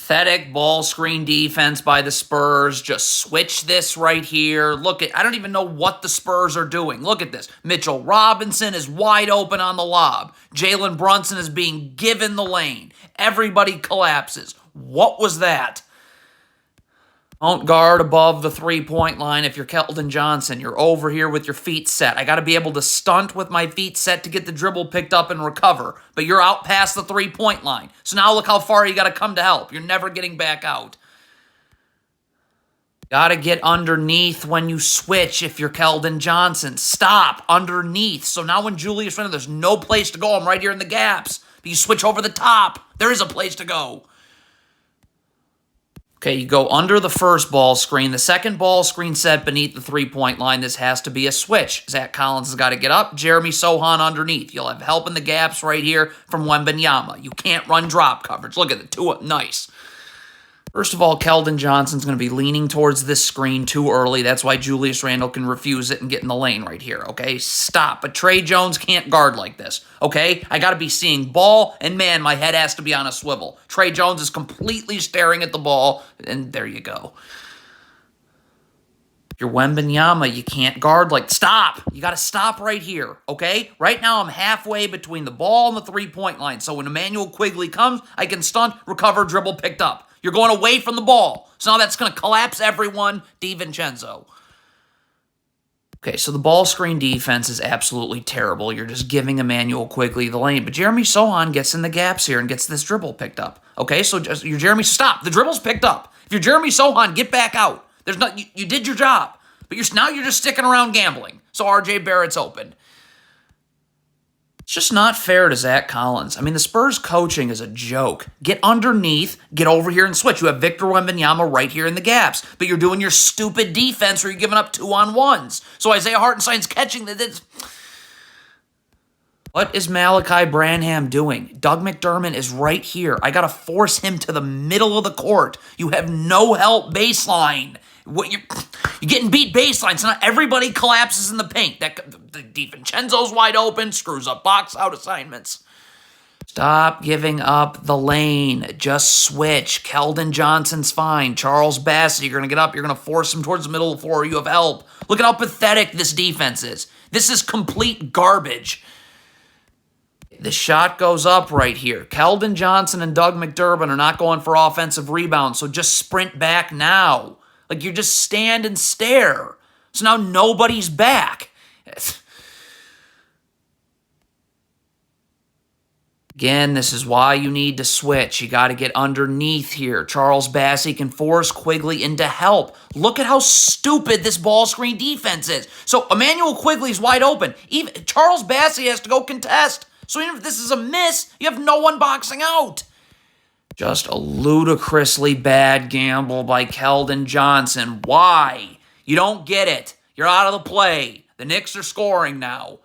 Pathetic ball screen defense by the Spurs. Just switch this right here. Look at, I don't even know what the Spurs are doing. Look at this. Mitchell Robinson is wide open on the lob. Jalen Brunson is being given the lane. Everybody collapses. What was that? Don't guard above the three-point line if you're Keldon Johnson. You're over here with your feet set. I got to be able to stunt with my feet set to get the dribble picked up and recover. But you're out past the three-point line. So now look how far you got to come to help. You're never getting back out. Got to get underneath when you switch if you're Keldon Johnson. Stop underneath. So now when Julius Randle, there's no place to go. I'm right here in the gaps. But you switch over the top. There is a place to go. Okay, you go under the first ball screen. The second ball screen set beneath the three-point line. This has to be a switch. Zach Collins has got to get up. Jeremy Sohan underneath. You'll have help in the gaps right here from Wembanyama. You can't run drop coverage. Look at the two. Nice. First of all, Keldon Johnson's going to be leaning towards this screen too early. That's why Julius Randle can refuse it and get in the lane right here, okay? Stop. But Trey Jones can't guard like this, okay? I got to be seeing ball, and man, my head has to be on a swivel. Trey Jones is completely staring at the ball, and there you go. If you're Wembanyama, you can't guard like... Stop! You got to stop right here, okay? Right now, I'm halfway between the ball and the three-point line, so when Emmanuel Quigley comes, I can stunt, recover, dribble, picked up. You're going away from the ball. So now that's going to collapse everyone. DiVincenzo. Okay, so the ball screen defense is absolutely terrible. You're just giving Emmanuel Quigley the lane. But Jeremy Sohan gets in the gaps here and gets this dribble picked up. Okay, so just you're Jeremy... Stop. The dribble's picked up. If you're Jeremy Sohan, get back out. There's not... You did your job. But now you're just sticking around gambling. So RJ Barrett's open. It's just not fair to Zach Collins. I mean, the Spurs coaching is a joke. Get underneath, get over here and switch. You have Victor Wembanyama right here in the gaps, but you're doing your stupid defense where you're giving up 2-on-1s. So Isaiah Hartenstein's catching the... What is Malachi Branham doing? Doug McDermott is right here. I got to force him to the middle of the court. You have no help baseline. You're getting beat baseline, so not everybody collapses in the paint. The DiVincenzo's wide open, screws up box out assignments. Stop giving up the lane. Just switch. Keldon Johnson's fine. Charles Bassett, you're going to get up. You're going to force him towards the middle of the floor. You have help. Look at how pathetic this defense is. This is complete garbage. The shot goes up right here. Keldon Johnson and Doug McDermott are not going for offensive rebounds, so just sprint back now. Like, you just stand and stare. So now nobody's back. Again, this is why you need to switch. You got to get underneath here. Charles Bassey can force Quigley into help. Look at how stupid this ball screen defense is. So Emmanuel Quigley's wide open. Even Charles Bassey has to go contest. So even if this is a miss, you have no one boxing out. Just a ludicrously bad gamble by Keldon Johnson. Why? You don't get it. You're out of the play. The Knicks are scoring now.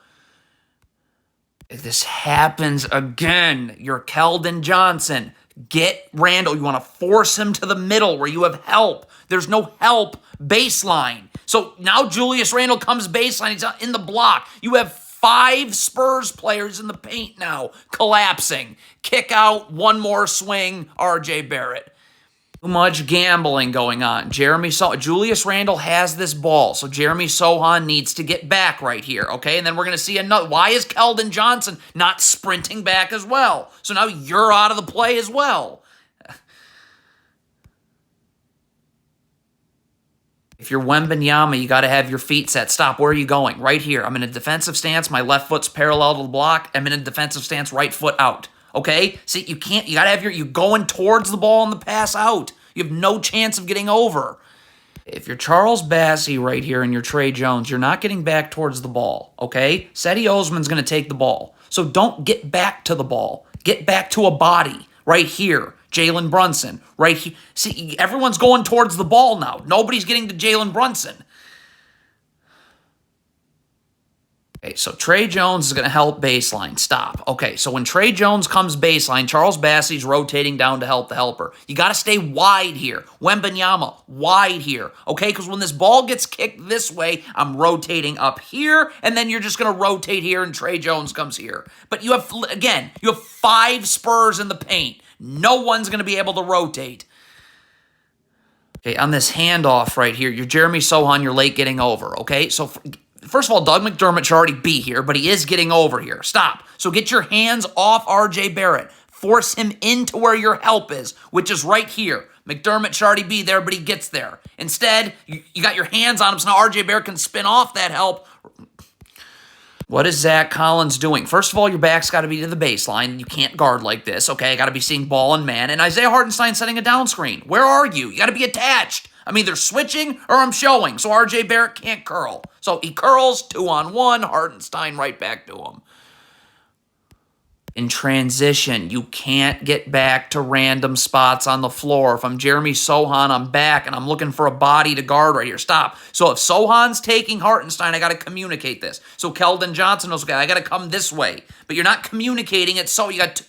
If this happens again, you're Keldon Johnson. Get Randle. You want to force him to the middle where you have help. There's no help baseline. So now Julius Randle comes baseline. He's in the block. You have 5 Spurs players in the paint now, collapsing. Kick out, one more swing, RJ Barrett. Too much gambling going on. Julius Randle has this ball, so Jeremy Sohan needs to get back right here, okay? And then we're going to see another. Why is Keldon Johnson not sprinting back as well? So now you're out of the play as well. If you're Wembanyama, you got to have your feet set. Stop. Where are you going? Right here. I'm in a defensive stance. My left foot's parallel to the block. I'm in a defensive stance, right foot out. Okay? See, you can't, you got to have you're going towards the ball and the pass out. You have no chance of getting over. If you're Charles Bassey right here and you're Trey Jones, you're not getting back towards the ball. Okay? Cedi Osman's going to take the ball. So don't get back to the ball. Get back to a body right here. Jalen Brunson, right here. See, everyone's going towards the ball now. Nobody's getting to Jalen Brunson. Okay, so Trey Jones is going to help baseline. Stop. Okay, so when Trey Jones comes baseline, Charles Bassey's rotating down to help the helper. You got to stay wide here. Wembanyama, wide here. Okay, because when this ball gets kicked this way, I'm rotating up here, and then you're just going to rotate here, and Trey Jones comes here. But you have, again, you have 5 Spurs in the paint. No one's going to be able to rotate. Okay, on this handoff right here, you're Jeremy Sohan, you're late getting over, okay? So first of all, Doug McDermott should already be here, but he is getting over here. Stop. So get your hands off R.J. Barrett. Force him into where your help is, which is right here. McDermott should already be there, but he gets there. Instead, you got your hands on him, so now R.J. Barrett can spin off that help. What is Zach Collins doing? First of all, your back's got to be to the baseline. You can't guard like this, okay? Got to be seeing ball and man. And Isaiah Hartenstein setting a down screen. Where are you? You got to be attached. I'm either switching or I'm showing, so R.J. Barrett can't curl. So he curls, 2-on-1, Hartenstein right back to him. In transition, you can't get back to random spots on the floor. If I'm Jeremy Sohan, I'm back, and I'm looking for a body to guard right here. Stop. So if Sohan's taking Hartenstein, I got to communicate this. So Keldon Johnson knows, okay, I got to come this way. But you're not communicating it, so you got to...